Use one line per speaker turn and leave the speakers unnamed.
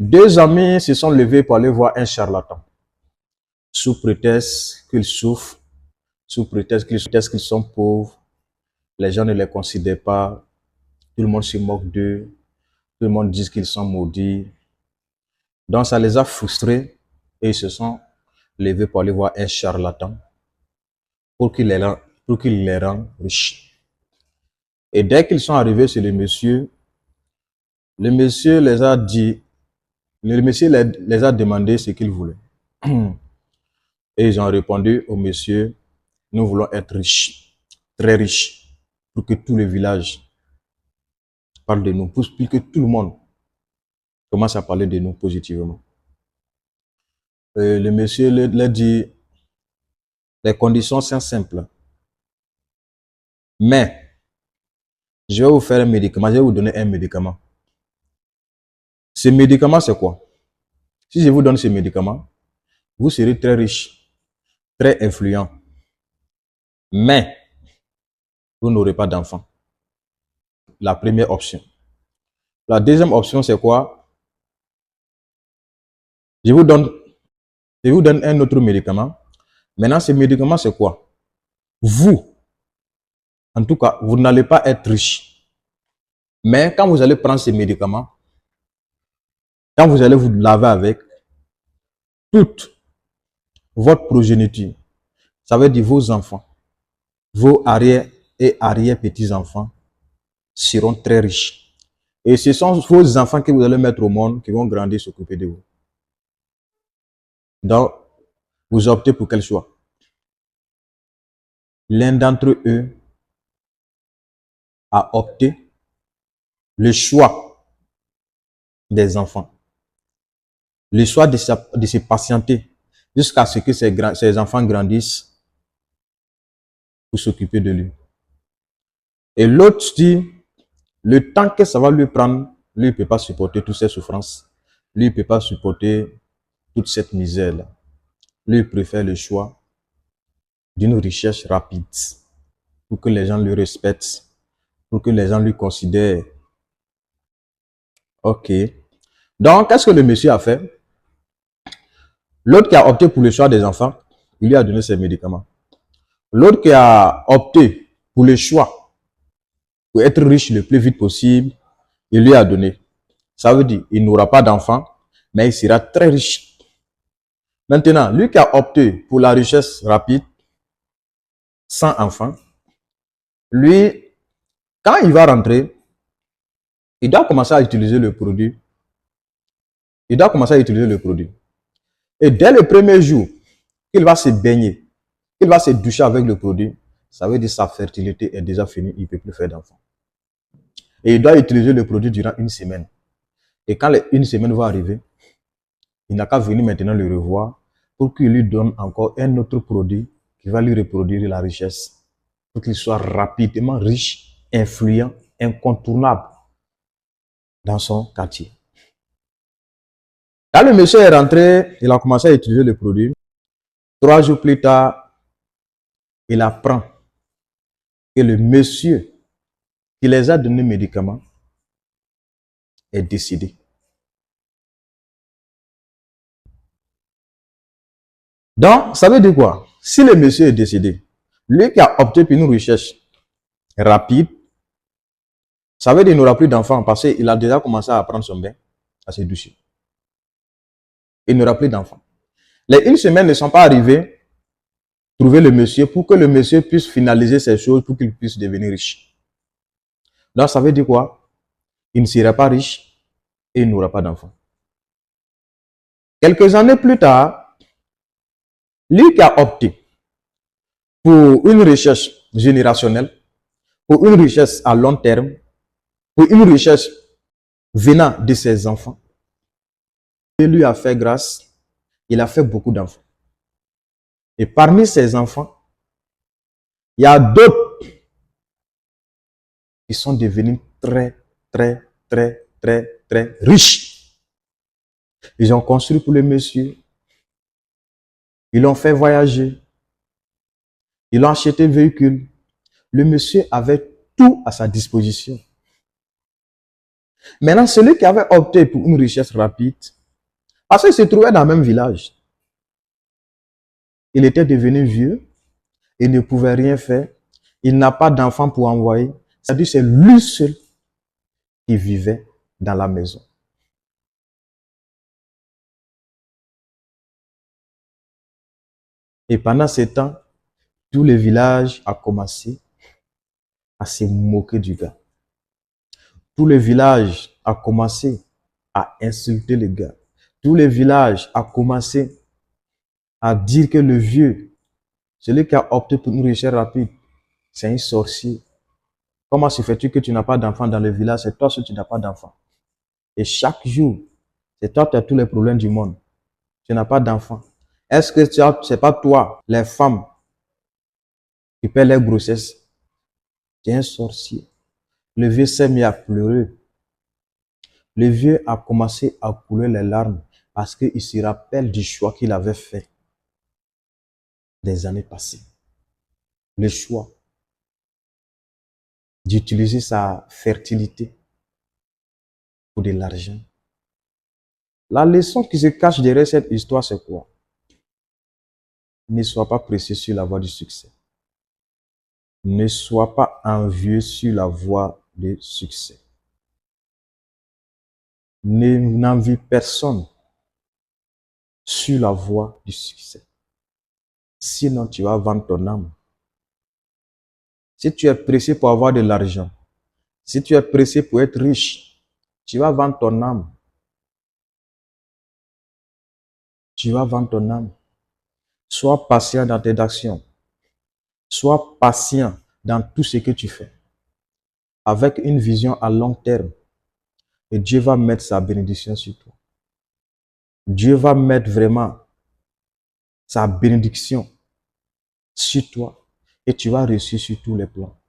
Deux amis se sont levés pour aller voir un charlatan, sous prétexte qu'ils souffrent, sous prétexte qu'ils sont pauvres. Les gens ne les considèrent pas, tout le monde se moque d'eux, tout le monde dit qu'ils sont maudits. Donc ça les a frustrés et ils se sont levés pour aller voir un charlatan pour qu'il les rende riches. Et dès qu'ils sont arrivés chez le monsieur les a dit, le monsieur les a demandé ce qu'ils voulaient. Et ils ont répondu au monsieur, nous voulons être riches, très riches, pour que tout le village parle de nous, pour que tout le monde commence à parler de nous positivement. Et le monsieur leur dit, les conditions sont simples, mais je vais vous faire un médicament, je vais vous donner un médicament. Ce médicament, c'est quoi? Si je vous donne ce médicament, vous serez très riche, très influent, mais vous n'aurez pas d'enfant. La première option. La deuxième option, c'est quoi? Je vous donne un autre médicament. Maintenant, ce médicament, c'est quoi? Vous, en tout cas, vous n'allez pas être riche. Mais quand vous allez prendre ces médicaments, quand vous allez vous laver avec, toute votre progéniture, ça veut dire vos enfants, vos arrière et arrière-petits-enfants seront très riches. Et ce sont vos enfants que vous allez mettre au monde qui vont grandir, s'occuper de vous. Donc, vous optez pour quel choix? L'un d'entre eux a opté le choix des enfants, le choix de se patienter jusqu'à ce que ses enfants grandissent pour s'occuper de lui. Et l'autre dit, le temps que ça va lui prendre, lui ne peut pas supporter toutes ces souffrances, lui ne peut pas supporter toute cette misère-là. Lui il préfère le choix d'une richesse rapide pour que les gens le respectent, pour que les gens lui considèrent. Ok. Donc, qu'est-ce que le monsieur a fait? L'autre qui a opté pour le choix des enfants, il lui a donné ses médicaments. L'autre qui a opté pour le choix, pour être riche le plus vite possible, il lui a donné. Ça veut dire il n'aura pas d'enfants, mais il sera très riche. Maintenant, lui qui a opté pour la richesse rapide, sans enfants, lui, quand il va rentrer, il doit commencer à utiliser le produit. Il doit commencer à utiliser le produit. Et dès le premier jour qu'il va se baigner, qu'il va se doucher avec le produit, ça veut dire que sa fertilité est déjà finie, il ne peut plus faire d'enfants. Et il doit utiliser le produit durant une semaine. Et quand une semaine va arriver, il n'a qu'à venir maintenant le revoir pour qu'il lui donne encore un autre produit qui va lui reproduire la richesse, pour qu'il soit rapidement riche, influent, incontournable dans son quartier. Quand le monsieur est rentré, il a commencé à utiliser le produit. 3 jours plus tard, il apprend que le monsieur qui les a donné médicaments est décédé. Donc, ça veut dire quoi? Si le monsieur est décédé, lui qui a opté pour une recherche rapide, ça veut dire qu'il n'aura plus d'enfants parce qu'il a déjà commencé à prendre son bain, à se doucher. Il n'aura plus d'enfants. Les une semaine ne sont pas arrivées, trouver le monsieur pour que le monsieur puisse finaliser ses choses pour qu'il puisse devenir riche. Donc, ça veut dire quoi? Il ne sera pas riche et il n'aura pas d'enfants. Quelques années plus tard, lui qui a opté pour une recherche générationnelle, pour une richesse à long terme, pour une richesse venant de ses enfants, Dieu lui a fait grâce, il a fait beaucoup d'enfants. Et parmi ses enfants, il y a d'autres qui sont devenus très, très, très, très, très riches. Ils ont construit pour le monsieur, ils l'ont fait voyager, ils l'ont acheté un véhicule. Le monsieur avait tout à sa disposition. Maintenant, celui qui avait opté pour une richesse rapide, parce qu'il se trouvait dans le même village, il était devenu vieux, il ne pouvait rien faire, il n'a pas d'enfant pour envoyer. C'est-à-dire c'est lui seul qui vivait dans la maison. Et pendant ce temps, tout le village a commencé à se moquer du gars. Tout le village a commencé à insulter le gars. Tout le village a commencé à dire que le vieux, celui qui a opté pour une richesse rapide, c'est un sorcier. Comment se fait-tu que tu n'as pas d'enfant dans le village? C'est toi seul qui n'as pas d'enfant. Et chaque jour, c'est toi qui as tous les problèmes du monde. Tu n'as pas d'enfant. Est-ce que c'est pas toi, les femmes, qui paient les grossesses? Tu es un sorcier. Le vieux s'est mis à pleurer. Le vieux a commencé à couler les larmes parce qu'il se rappelle du choix qu'il avait fait des années passées. Le choix d'utiliser sa fertilité pour de l'argent. La leçon qui se cache derrière cette histoire, c'est quoi? Ne sois pas pressé sur la voie du succès. Ne sois pas envieux sur la voie du succès. N'envie personne sur la voie du succès. Sinon, tu vas vendre ton âme. Si tu es pressé pour avoir de l'argent, si tu es pressé pour être riche, tu vas vendre ton âme. Tu vas vendre ton âme. Sois patient dans tes actions. Sois patient dans tout ce que tu fais. Avec une vision à long terme. Et Dieu va mettre sa bénédiction sur toi. Dieu va mettre vraiment sa bénédiction sur toi. Et tu vas réussir sur tous les plans.